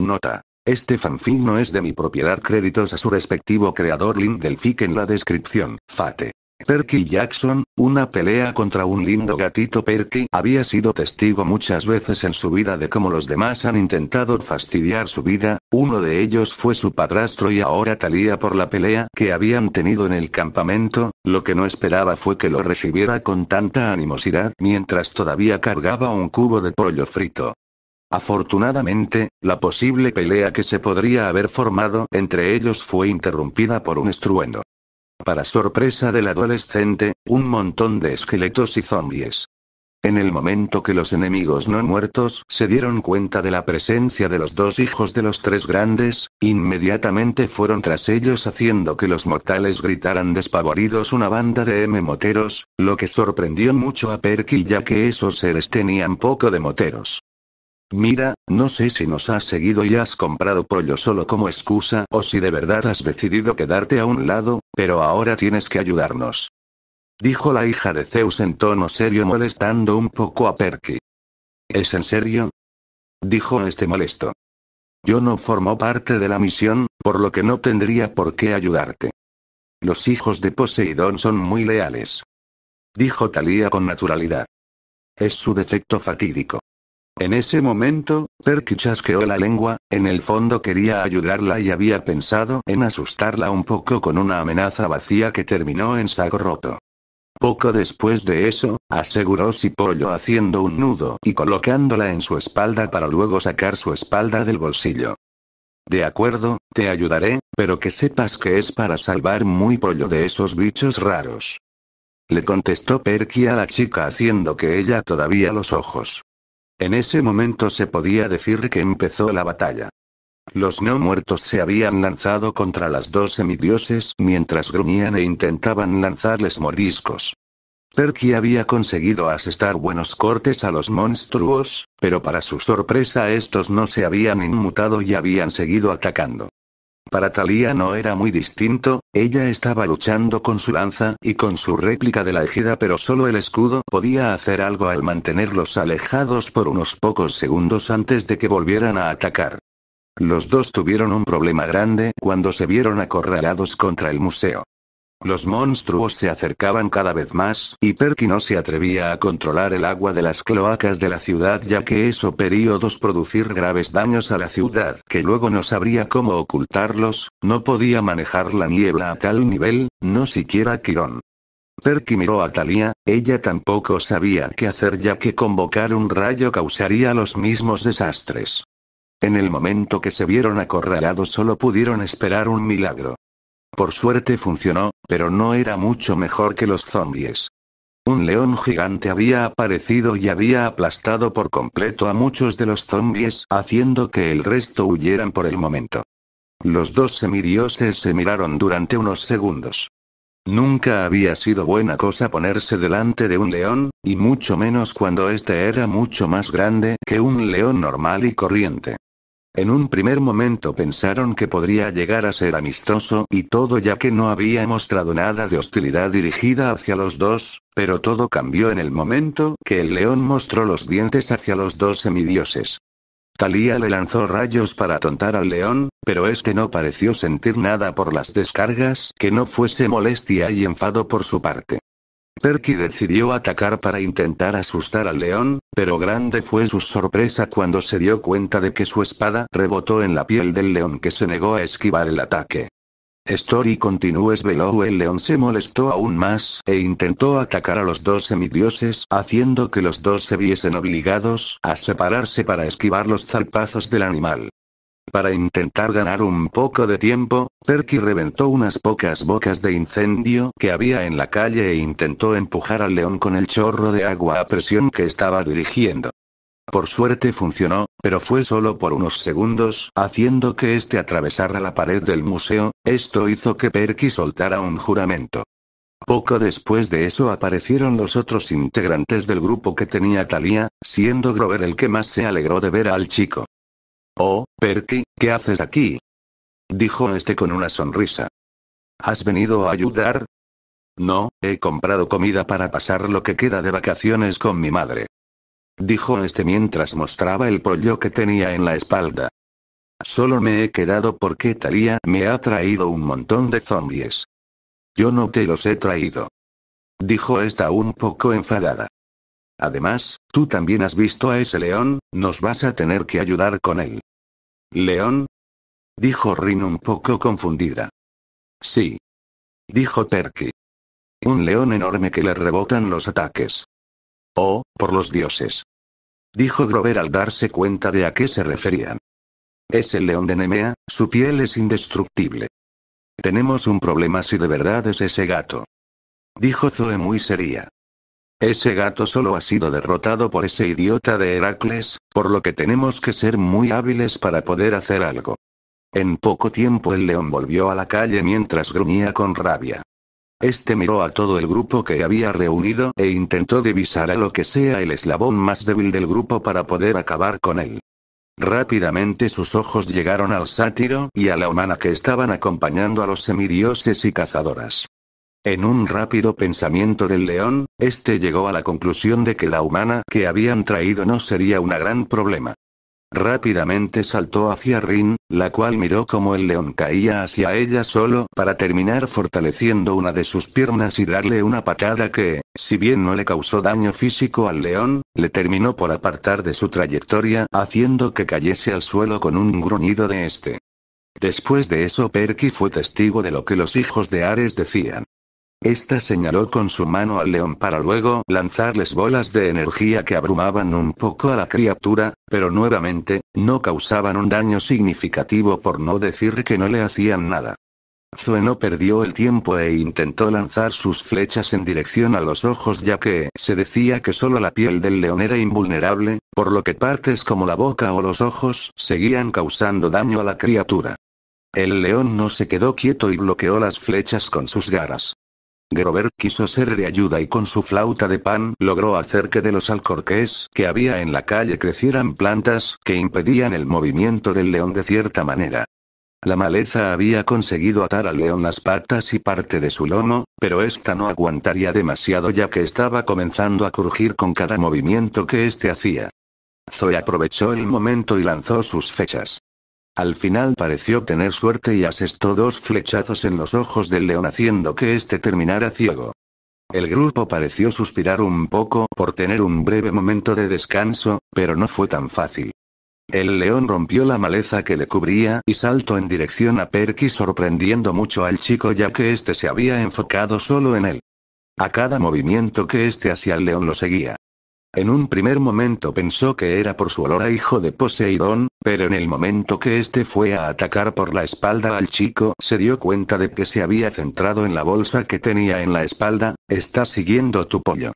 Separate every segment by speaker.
Speaker 1: Nota. Este fanfic no es de mi propiedad. Créditos a su respectivo creador. Link del fic en la descripción. Fate. Perky Jackson, una pelea contra un lindo gatito. Perky había sido testigo muchas veces en su vida de cómo los demás han intentado fastidiar su vida, uno de ellos fue su padrastro y ahora Talia por la pelea que habían tenido en el campamento, lo que no esperaba fue que lo recibiera con tanta animosidad mientras todavía cargaba un cubo de pollo frito. Afortunadamente, la posible pelea que se podría haber formado entre ellos fue interrumpida por un estruendo. Para sorpresa del adolescente, un montón de esqueletos y zombies. En el momento que los enemigos no muertos se dieron cuenta de la presencia de los dos hijos de los tres grandes, inmediatamente fueron tras ellos haciendo que los mortales gritaran despavoridos una banda de moteros, lo que sorprendió mucho a Perky ya que esos seres tenían poco de moteros. Mira, no sé si nos has seguido y has comprado pollo solo como excusa o si de verdad has decidido quedarte a un lado, pero ahora tienes que ayudarnos. Dijo la hija de Zeus en tono serio molestando un poco a Perky. ¿Es en serio? Dijo este molesto. Yo no formo parte de la misión, por lo que no tendría por qué ayudarte. Los hijos de Poseidón son muy leales. Dijo Talia con naturalidad. Es su defecto fatídico. En ese momento, Perky chasqueó la lengua, en el fondo quería ayudarla y había pensado en asustarla un poco con una amenaza vacía que terminó en saco roto. Poco después de eso, aseguró Cipollo haciendo un nudo y colocándola en su espalda para luego sacar su espalda del bolsillo. De acuerdo, te ayudaré, pero que sepas que es para salvar muy pollo de esos bichos raros. Le contestó Perky a la chica haciendo que ella todavía los ojos. En ese momento se podía decir que empezó la batalla. Los no muertos se habían lanzado contra las dos semidioses mientras gruñían e intentaban lanzarles mordiscos. Perky había conseguido asestar buenos cortes a los monstruos, pero para su sorpresa estos no se habían inmutado y habían seguido atacando. Para Talia no era muy distinto, ella estaba luchando con su lanza y con su réplica de la ejida pero solo el escudo podía hacer algo al mantenerlos alejados por unos pocos segundos antes de que volvieran a atacar. Los dos tuvieron un problema grande cuando se vieron acorralados contra el museo. Los monstruos se acercaban cada vez más, y Perky no se atrevía a controlar el agua de las cloacas de la ciudad ya que eso períodos producir graves daños a la ciudad que luego no sabría cómo ocultarlos, no podía manejar la niebla a tal nivel, no siquiera Quirón. Perky miró a Talia, ella tampoco sabía qué hacer ya que convocar un rayo causaría los mismos desastres. En el momento que se vieron acorralados solo pudieron esperar un milagro. Por suerte funcionó, pero no era mucho mejor que los zombies. Un león gigante había aparecido y había aplastado por completo a muchos de los zombies, haciendo que el resto huyeran por el momento. Los dos semidioses se miraron durante unos segundos. Nunca había sido buena cosa ponerse delante de un león, y mucho menos cuando este era mucho más grande que un león normal y corriente. En un primer momento pensaron que podría llegar a ser amistoso y todo ya que no había mostrado nada de hostilidad dirigida hacia los dos, pero todo cambió en el momento que el león mostró los dientes hacia los dos semidioses. Talia le lanzó rayos para atontar al león, pero este no pareció sentir nada por las descargas que no fuese molestia y enfado por su parte. Perky decidió atacar para intentar asustar al león, pero grande fue su sorpresa cuando se dio cuenta de que su espada rebotó en la piel del león que se negó a esquivar el ataque. Story continues below. El león se molestó aún más e intentó atacar a los dos semidioses haciendo que los dos se viesen obligados a separarse para esquivar los zarpazos del animal. Para intentar ganar un poco de tiempo, Perky reventó unas pocas bocas de incendio que había en la calle e intentó empujar al león con el chorro de agua a presión que estaba dirigiendo. Por suerte funcionó, pero fue solo por unos segundos, haciendo que este atravesara la pared del museo. Esto hizo que Perky soltara un juramento. Poco después de eso aparecieron los otros integrantes del grupo que tenía Talia, siendo Grover el que más se alegró de ver al chico. «Oh, Perky, ¿qué haces aquí?», dijo este con una sonrisa. «¿Has venido a ayudar?». «No, he comprado comida para pasar lo que queda de vacaciones con mi madre», dijo este mientras mostraba el pollo que tenía en la espalda. Solo me he quedado porque Thalía me ha traído un montón de zombies. Yo no te los he traído. Dijo esta un poco enfadada. Además, tú también has visto a ese león, nos vas a tener que ayudar con él. ¿León? Dijo Rin un poco confundida. Sí. Dijo Perky. Un león enorme que le rebotan los ataques. Oh, por los dioses. Dijo Grover al darse cuenta de a qué se referían. Es el león de Nemea, su piel es indestructible. Tenemos un problema si de verdad es ese gato. Dijo Zoe muy seria. Ese gato solo ha sido derrotado por ese idiota de Heracles, por lo que tenemos que ser muy hábiles para poder hacer algo. En poco tiempo el león volvió a la calle mientras gruñía con rabia. Este miró a todo el grupo que había reunido e intentó divisar a lo que sea el eslabón más débil del grupo para poder acabar con él. Rápidamente sus ojos llegaron al sátiro y a la humana que estaban acompañando a los semidioses y cazadoras. En un rápido pensamiento del león, este llegó a la conclusión de que la humana que habían traído no sería un gran problema. Rápidamente saltó hacia Rin, la cual miró como el león caía hacia ella solo para terminar fortaleciendo una de sus piernas y darle una patada que, si bien no le causó daño físico al león, le terminó por apartar de su trayectoria haciendo que cayese al suelo con un gruñido de este. Después de eso Perky fue testigo de lo que los hijos de Ares decían. Esta señaló con su mano al león para luego lanzarles bolas de energía que abrumaban un poco a la criatura, pero nuevamente, no causaban un daño significativo por no decir que no le hacían nada. Zoe no perdió el tiempo e intentó lanzar sus flechas en dirección a los ojos ya que se decía que solo la piel del león era invulnerable, por lo que partes como la boca o los ojos seguían causando daño a la criatura. El león no se quedó quieto y bloqueó las flechas con sus garras. Grover quiso ser de ayuda y con su flauta de pan logró hacer que de los alcorques que había en la calle crecieran plantas que impedían el movimiento del león de cierta manera. La maleza había conseguido atar al león las patas y parte de su lomo, pero esta no aguantaría demasiado ya que estaba comenzando a crujir con cada movimiento que éste hacía. Zoe aprovechó el momento y lanzó sus flechas. Al final pareció tener suerte y asestó 2 flechazos en los ojos del león haciendo que éste terminara ciego. El grupo pareció suspirar un poco por tener un breve momento de descanso, pero no fue tan fácil. El león rompió la maleza que le cubría y saltó en dirección a Perky sorprendiendo mucho al chico ya que éste se había enfocado solo en él. A cada movimiento que éste hacía el león lo seguía. En un primer momento pensó que era por su olor a hijo de Poseidón, pero en el momento que éste fue a atacar por la espalda al chico se dio cuenta de que se había centrado en la bolsa que tenía en la espalda. «Está siguiendo tu pollo»,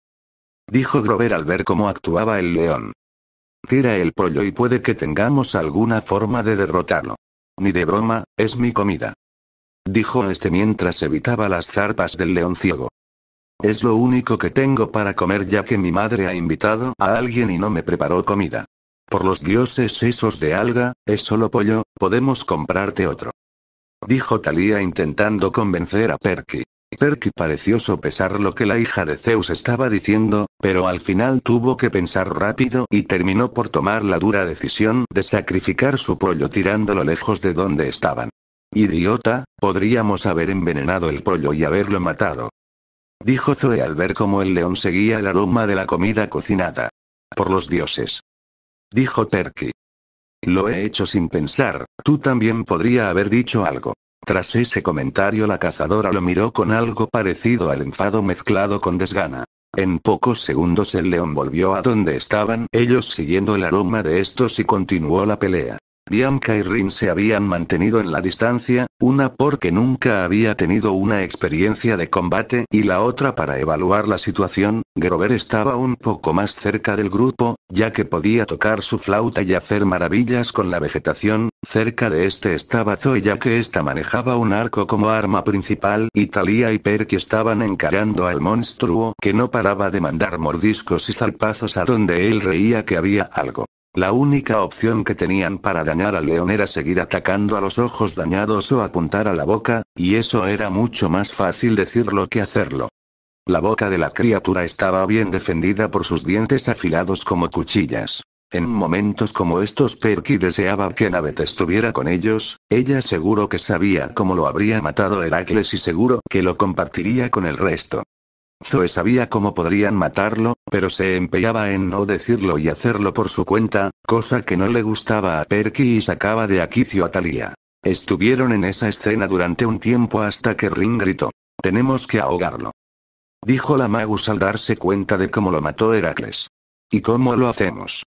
Speaker 1: dijo Grover al ver cómo actuaba el león. «Tira el pollo y puede que tengamos alguna forma de derrotarlo». «Ni de broma, es mi comida», dijo este mientras evitaba las zarpas del león ciego. «Es lo único que tengo para comer ya que mi madre ha invitado a alguien y no me preparó comida. Por los dioses esos de alga, es solo pollo, podemos comprarte otro», dijo Thalía intentando convencer a Perky. Perky pareció sopesar lo que la hija de Zeus estaba diciendo, pero al final tuvo que pensar rápido y terminó por tomar la dura decisión de sacrificar su pollo tirándolo lejos de donde estaban. «Idiota, podríamos haber envenenado el pollo y haberlo matado», dijo Zoe al ver cómo el león seguía el aroma de la comida cocinada. «Por los dioses», dijo Perky. «Lo he hecho sin pensar, tú también podría haber dicho algo». Tras ese comentario la cazadora lo miró con algo parecido al enfado mezclado con desgana. En pocos segundos el león volvió a donde estaban ellos siguiendo el aroma de estos y continuó la pelea. Bianca y Rin se habían mantenido en la distancia, una porque nunca había tenido una experiencia de combate y la otra para evaluar la situación. Grover estaba un poco más cerca del grupo, ya que podía tocar su flauta y hacer maravillas con la vegetación. Cerca de este estaba Zoe ya que ésta manejaba un arco como arma principal y Thalía y Perky estaban encarando al monstruo que no paraba de mandar mordiscos y zarpazos a donde él creía que había algo. La única opción que tenían para dañar al león era seguir atacando a los ojos dañados o apuntar a la boca, y eso era mucho más fácil decirlo que hacerlo. La boca de la criatura estaba bien defendida por sus dientes afilados como cuchillas. En momentos como estos Perky deseaba que Annabeth estuviera con ellos, ella seguro que sabía cómo lo habría matado Heracles y seguro que lo compartiría con el resto. Zoe sabía cómo podrían matarlo, pero se empeñaba en no decirlo y hacerlo por su cuenta, cosa que no le gustaba a Perky y sacaba de quicio a Thalía. Estuvieron en esa escena durante un tiempo hasta que Rin gritó: «Tenemos que ahogarlo», dijo la Magus al darse cuenta de cómo lo mató Heracles. «¿Y cómo lo hacemos?»,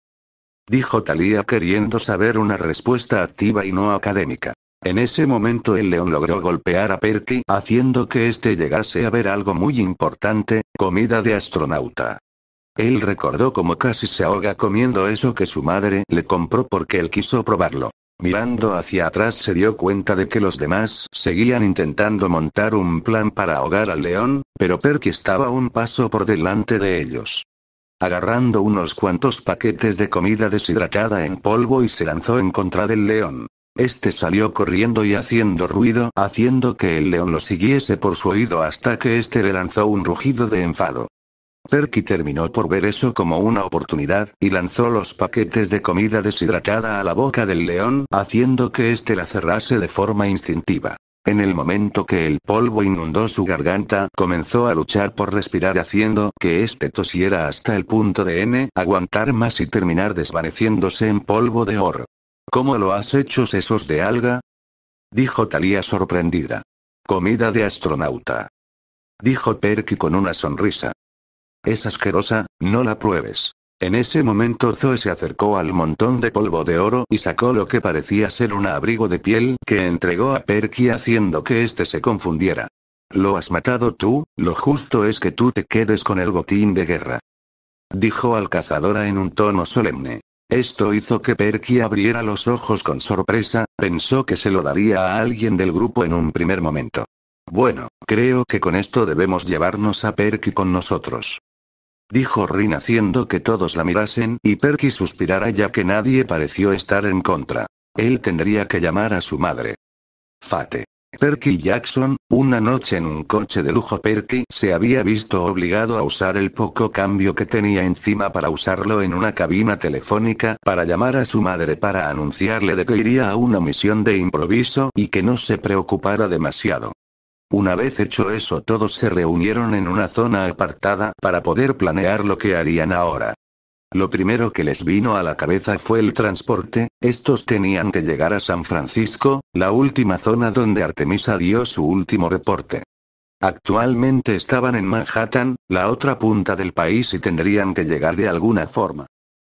Speaker 1: dijo Thalía queriendo saber una respuesta activa y no académica. En ese momento el león logró golpear a Perky haciendo que éste llegase a ver algo muy importante: comida de astronauta. Él recordó cómo casi se ahoga comiendo eso que su madre le compró porque él quiso probarlo. Mirando hacia atrás se dio cuenta de que los demás seguían intentando montar un plan para ahogar al león, pero Perky estaba un paso por delante de ellos. Agarrando unos cuantos paquetes de comida deshidratada en polvo y se lanzó en contra del león. Este salió corriendo y haciendo ruido, haciendo que el león lo siguiese por su oído hasta que este le lanzó un rugido de enfado. Perky terminó por ver eso como una oportunidad, y lanzó los paquetes de comida deshidratada a la boca del león, haciendo que este la cerrase de forma instintiva. En el momento que el polvo inundó su garganta, comenzó a luchar por respirar haciendo que este tosiera hasta el punto de aguantar más y terminar desvaneciéndose en polvo de oro. ¿Cómo lo has hecho, sesos de alga?, dijo Thalía sorprendida. Comida de astronauta, dijo Perky con una sonrisa. Es asquerosa, no la pruebes. En ese momento Zoe se acercó al montón de polvo de oro y sacó lo que parecía ser un abrigo de piel que entregó a Perky haciendo que éste se confundiera. Lo has matado tú, lo justo es que tú te quedes con el botín de guerra, dijo al cazadora en un tono solemne. Esto hizo que Perky abriera los ojos con sorpresa, pensó que se lo daría a alguien del grupo en un primer momento. Bueno, creo que con esto debemos llevarnos a Perky con nosotros, dijo Rin haciendo que todos la mirasen y Perky suspirara ya que nadie pareció estar en contra. Él tendría que llamar a su madre. Fate. Perky Jackson, una noche en un coche de lujo. Perky se había visto obligado a usar el poco cambio que tenía encima para usarlo en una cabina telefónica para llamar a su madre para anunciarle de que iría a una misión de improviso y que no se preocupara demasiado. Una vez hecho eso, todos se reunieron en una zona apartada para poder planear lo que harían ahora. Lo primero que les vino a la cabeza fue el transporte. Estos tenían que llegar a San Francisco, la última zona donde Artemisa dio su último reporte. Actualmente estaban en Manhattan, la otra punta del país, y tendrían que llegar de alguna forma.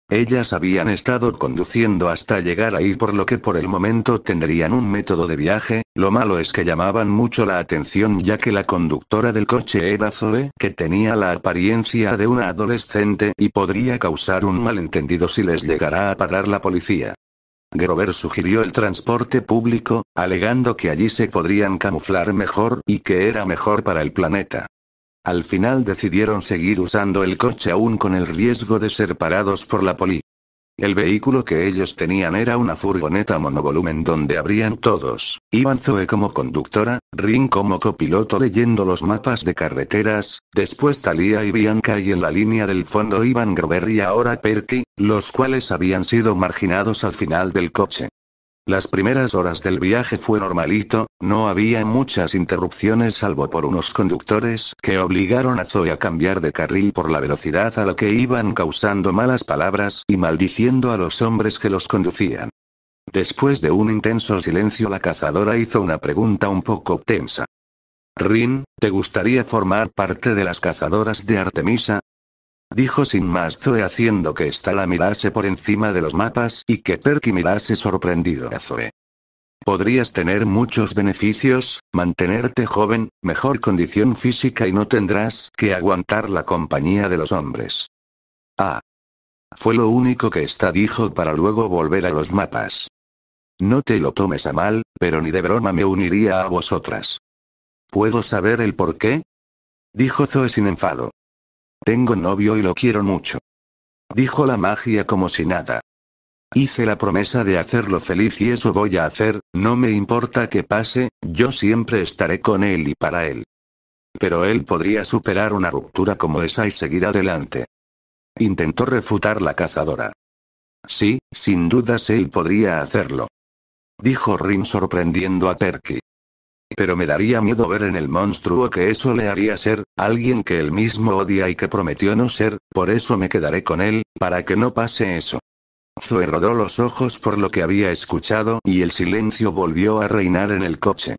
Speaker 1: Ellas habían estado conduciendo hasta llegar ahí, por lo que por el momento tendrían un método de viaje. Lo malo es que llamaban mucho la atención ya que la conductora del coche era Zoe, que tenía la apariencia de una adolescente y podría causar un malentendido si les llegara a parar la policía. Grover sugirió el transporte público, alegando que allí se podrían camuflar mejor y que era mejor para el planeta. Al final decidieron seguir usando el coche aún con el riesgo de ser parados por la poli. El vehículo que ellos tenían era una furgoneta monovolumen donde habrían todos. Iban Zoe como conductora, Rin como copiloto leyendo los mapas de carreteras, después Thalía y Bianca, y en la línea del fondo iban Grover y ahora Perky, los cuales habían sido marginados al final del coche. Las primeras horas del viaje fue normalito, no había muchas interrupciones salvo por unos conductores que obligaron a Zoe a cambiar de carril por la velocidad a la que iban, causando malas palabras y maldiciendo a los hombres que los conducían. Después de un intenso silencio, la cazadora hizo una pregunta un poco tensa. Rin, ¿te gustaría formar parte de las cazadoras de Artemisa?, dijo sin más Zoe haciendo que ésta la mirase por encima de los mapas y que Perky mirase sorprendido a Zoe. Podrías tener muchos beneficios, mantenerte joven, mejor condición física y no tendrás que aguantar la compañía de los hombres. Ah. Fue lo único que ésta dijo para luego volver a los mapas. No te lo tomes a mal, pero ni de broma me uniría a vosotras. ¿Puedo saber el por qué?, dijo Zoe sin enfado. Tengo novio y lo quiero mucho, dijo la magia como si nada. Hice la promesa de hacerlo feliz y eso voy a hacer, no me importa qué pase, yo siempre estaré con él y para él. Pero él podría superar una ruptura como esa y seguir adelante, intentó refutar la cazadora. Sí, sin dudas él podría hacerlo, dijo Rin sorprendiendo a Perky. Pero me daría miedo ver en el monstruo que eso le haría ser, alguien que él mismo odia y que prometió no ser, por eso me quedaré con él, para que no pase eso. Zoe rodó los ojos por lo que había escuchado y el silencio volvió a reinar en el coche.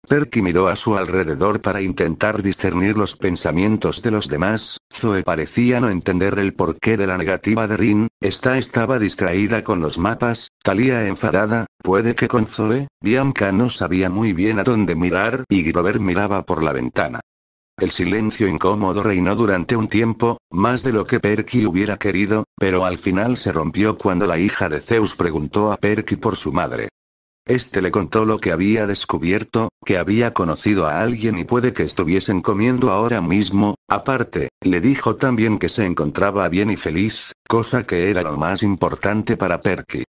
Speaker 1: Perky miró a su alrededor para intentar discernir los pensamientos de los demás. Zoe parecía no entender el porqué de la negativa de Rin. Estaba distraída con los mapas, Talia enfadada, puede que con Zoe. Bianca no sabía muy bien a dónde mirar y Grover miraba por la ventana. El silencio incómodo reinó durante un tiempo, más de lo que Perky hubiera querido, pero al final se rompió cuando la hija de Zeus preguntó a Perky por su madre. Este le contó lo que había descubierto, que había conocido a alguien y puede que estuviesen comiendo ahora mismo. Aparte, le dijo también que se encontraba bien y feliz, cosa que era lo más importante para Perky.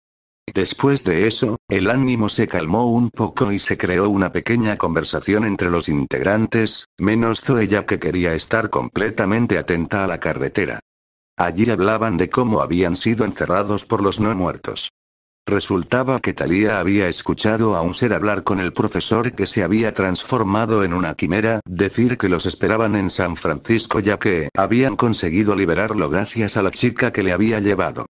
Speaker 1: Después de eso, el ánimo se calmó un poco y se creó una pequeña conversación entre los integrantes, menos Zoe ya que quería estar completamente atenta a la carretera. Allí hablaban de cómo habían sido encerrados por los no muertos. Resultaba que Talia había escuchado a un ser hablar con el profesor que se había transformado en una quimera, decir que los esperaban en San Francisco ya que habían conseguido liberarlo gracias a la chica que le había llevado.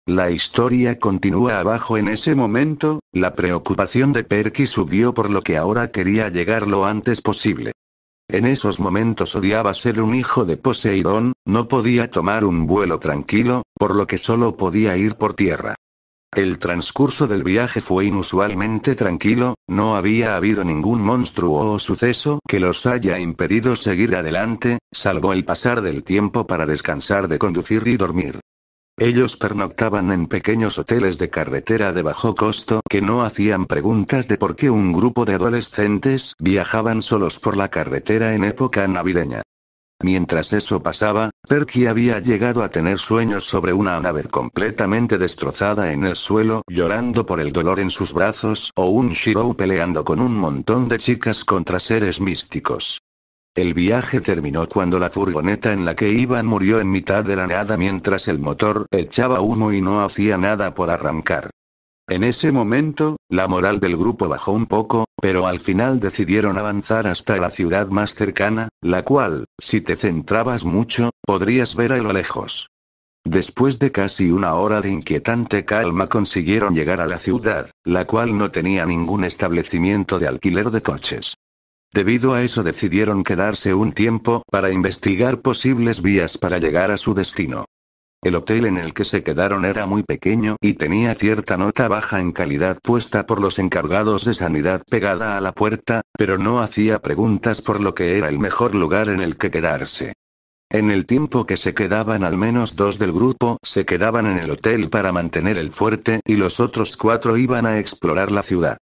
Speaker 1: La historia continúa abajo en ese momento, la preocupación de Perky subió por lo que ahora quería llegar lo antes posible. En esos momentos odiaba ser un hijo de Poseidón, no podía tomar un vuelo tranquilo, por lo que solo podía ir por tierra. El transcurso del viaje fue inusualmente tranquilo, no había habido ningún monstruo o suceso que los haya impedido seguir adelante, salvo el pasar del tiempo para descansar de conducir y dormir. Ellos pernoctaban en pequeños hoteles de carretera de bajo costo que no hacían preguntas de por qué un grupo de adolescentes viajaban solos por la carretera en época navideña. Mientras eso pasaba, Perky había llegado a tener sueños sobre una Annabeth completamente destrozada en el suelo llorando por el dolor en sus brazos o un Shirou peleando con un montón de chicas contra seres místicos. El viaje terminó cuando la furgoneta en la que iban murió en mitad de la nada mientras el motor echaba humo y no hacía nada por arrancar. En ese momento, la moral del grupo bajó un poco, pero al final decidieron avanzar hasta la ciudad más cercana, la cual, si te centrabas mucho, podrías ver a lo lejos. Después de casi una hora de inquietante calma consiguieron llegar a la ciudad, la cual no tenía ningún establecimiento de alquiler de coches. Debido a eso decidieron quedarse un tiempo para investigar posibles vías para llegar a su destino. El hotel en el que se quedaron era muy pequeño y tenía cierta nota baja en calidad puesta por los encargados de sanidad pegada a la puerta, pero no hacía preguntas por lo que era el mejor lugar en el que quedarse. En el tiempo que se quedaban al menos 2 del grupo se quedaban en el hotel para mantener el fuerte y los otros 4 iban a explorar la ciudad.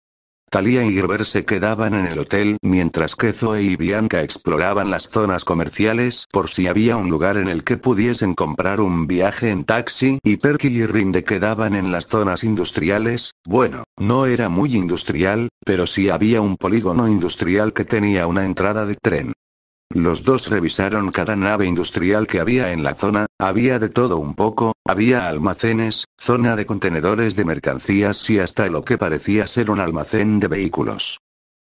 Speaker 1: Talia y Grover se quedaban en el hotel mientras que Zoe y Bianca exploraban las zonas comerciales por si había un lugar en el que pudiesen comprar un viaje en taxi y Perky y Rinde quedaban en las zonas industriales. Bueno, no era muy industrial, pero sí había un polígono industrial que tenía una entrada de tren. Los dos revisaron cada nave industrial que había en la zona, había de todo un poco, había almacenes, zona de contenedores de mercancías y hasta lo que parecía ser un almacén de vehículos.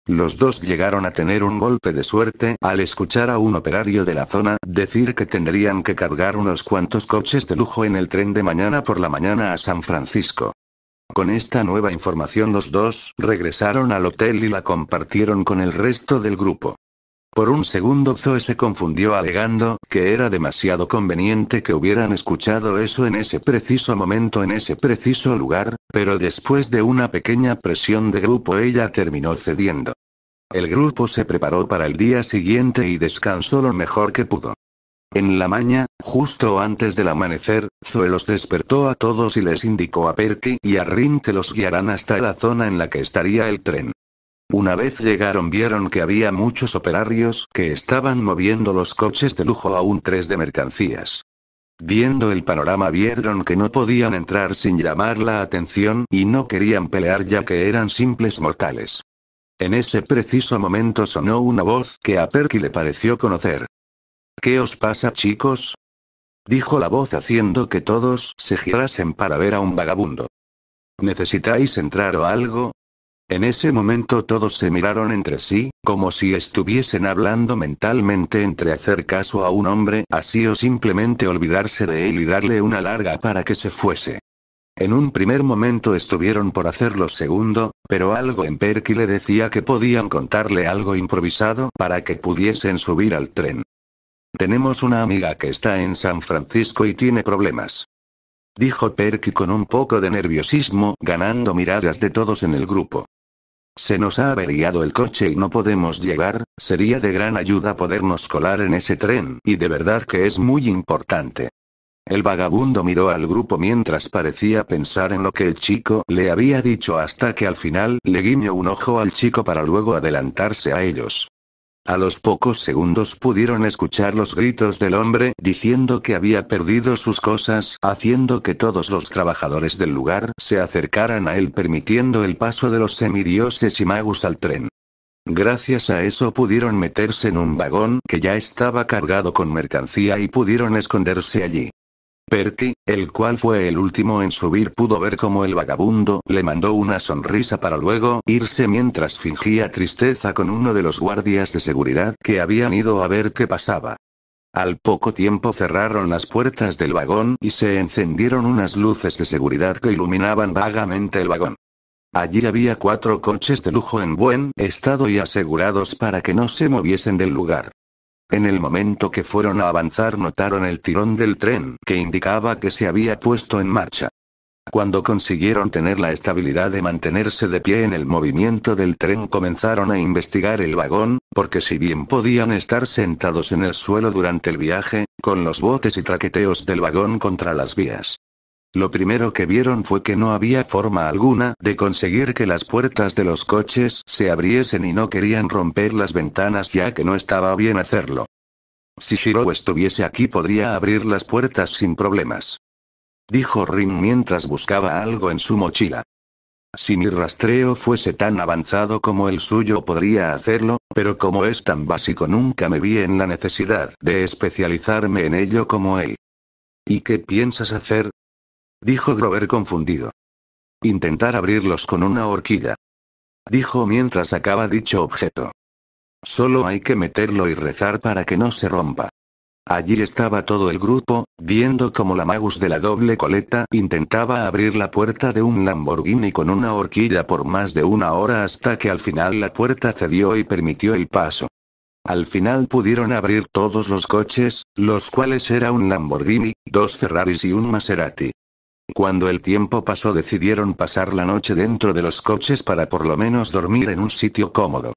Speaker 1: Los dos llegaron a tener un golpe de suerte al escuchar a un operario de la zona decir que tendrían que cargar unos cuantos coches de lujo en el tren de mañana por la mañana a San Francisco. Con esta nueva información los dos regresaron al hotel y la compartieron con el resto del grupo. Por un segundo Zoe se confundió alegando que era demasiado conveniente que hubieran escuchado eso en ese preciso momento en ese preciso lugar, pero después de una pequeña presión de grupo ella terminó cediendo. El grupo se preparó para el día siguiente y descansó lo mejor que pudo. En la mañana, justo antes del amanecer, Zoe los despertó a todos y les indicó a Perky y a Rin que los guiarán hasta la zona en la que estaría el tren. Una vez llegaron vieron que había muchos operarios que estaban moviendo los coches de lujo a un tren de mercancías. Viendo el panorama vieron que no podían entrar sin llamar la atención y no querían pelear ya que eran simples mortales. En ese preciso momento sonó una voz que a Perky le pareció conocer. ¿Qué os pasa, chicos? dijo la voz haciendo que todos se girasen para ver a un vagabundo. ¿Necesitáis entrar o algo? En ese momento todos se miraron entre sí, como si estuviesen hablando mentalmente entre hacer caso a un hombre así o simplemente olvidarse de él y darle una larga para que se fuese. En un primer momento estuvieron por hacerlo segundo, pero algo en Perky le decía que podían contarle algo improvisado para que pudiesen subir al tren. Tenemos una amiga que está en San Francisco y tiene problemas, dijo Perky con un poco de nerviosismo, ganando miradas de todos en el grupo. Se nos ha averiado el coche y no podemos llegar, sería de gran ayuda podernos colar en ese tren, y de verdad que es muy importante. El vagabundo miró al grupo mientras parecía pensar en lo que el chico le había dicho hasta que al final le guiñó un ojo al chico para luego adelantarse a ellos. A los pocos segundos pudieron escuchar los gritos del hombre diciendo que había perdido sus cosas, haciendo que todos los trabajadores del lugar se acercaran a él permitiendo el paso de los semidioses y magus al tren. Gracias a eso pudieron meterse en un vagón que ya estaba cargado con mercancía y pudieron esconderse allí. Perky, el cual fue el último en subir, pudo ver cómo el vagabundo le mandó una sonrisa para luego irse mientras fingía tristeza con uno de los guardias de seguridad que habían ido a ver qué pasaba. Al poco tiempo cerraron las puertas del vagón y se encendieron unas luces de seguridad que iluminaban vagamente el vagón. Allí había 4 coches de lujo en buen estado y asegurados para que no se moviesen del lugar. En el momento que fueron a avanzar notaron el tirón del tren que indicaba que se había puesto en marcha. Cuando consiguieron tener la estabilidad de mantenerse de pie en el movimiento del tren comenzaron a investigar el vagón, porque si bien podían estar sentados en el suelo durante el viaje, con los botes y traqueteos del vagón contra las vías. Lo primero que vieron fue que no había forma alguna de conseguir que las puertas de los coches se abriesen y no querían romper las ventanas ya que no estaba bien hacerlo. Si Shiro estuviese aquí podría abrir las puertas sin problemas, dijo Rin mientras buscaba algo en su mochila. Si mi rastreo fuese tan avanzado como el suyo podría hacerlo, pero como es tan básico nunca me vi en la necesidad de especializarme en ello como él. ¿Y qué piensas hacer?, dijo Grover confundido. Intentar abrirlos con una horquilla, dijo mientras sacaba dicho objeto. Solo hay que meterlo y rezar para que no se rompa. Allí estaba todo el grupo, viendo cómo la magus de la doble coleta intentaba abrir la puerta de un Lamborghini con una horquilla por más de 1 hora hasta que al final la puerta cedió y permitió el paso. Al final pudieron abrir todos los coches, los cuales era un Lamborghini, 2 Ferraris y un Maserati. Cuando el tiempo pasó decidieron pasar la noche dentro de los coches para por lo menos dormir en un sitio cómodo.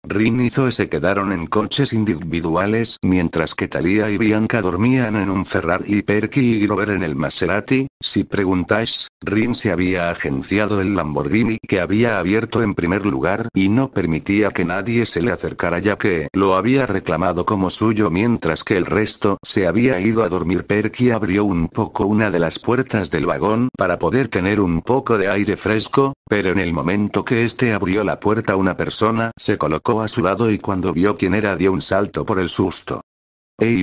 Speaker 1: Rin y Zoe se quedaron en coches individuales mientras que Talia y Bianca dormían en un Ferrari y Perky y Grover en el Maserati. Si preguntáis, Rin se había agenciado el Lamborghini que había abierto en primer lugar y no permitía que nadie se le acercara ya que lo había reclamado como suyo mientras que el resto se había ido a dormir. Perky abrió un poco una de las puertas del vagón para poder tener un poco de aire fresco, pero en el momento que este abrió la puerta una persona se colocó a su lado y cuando vio quién era dio un salto por el susto.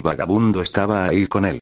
Speaker 1: Vagabundo estaba ahí con él.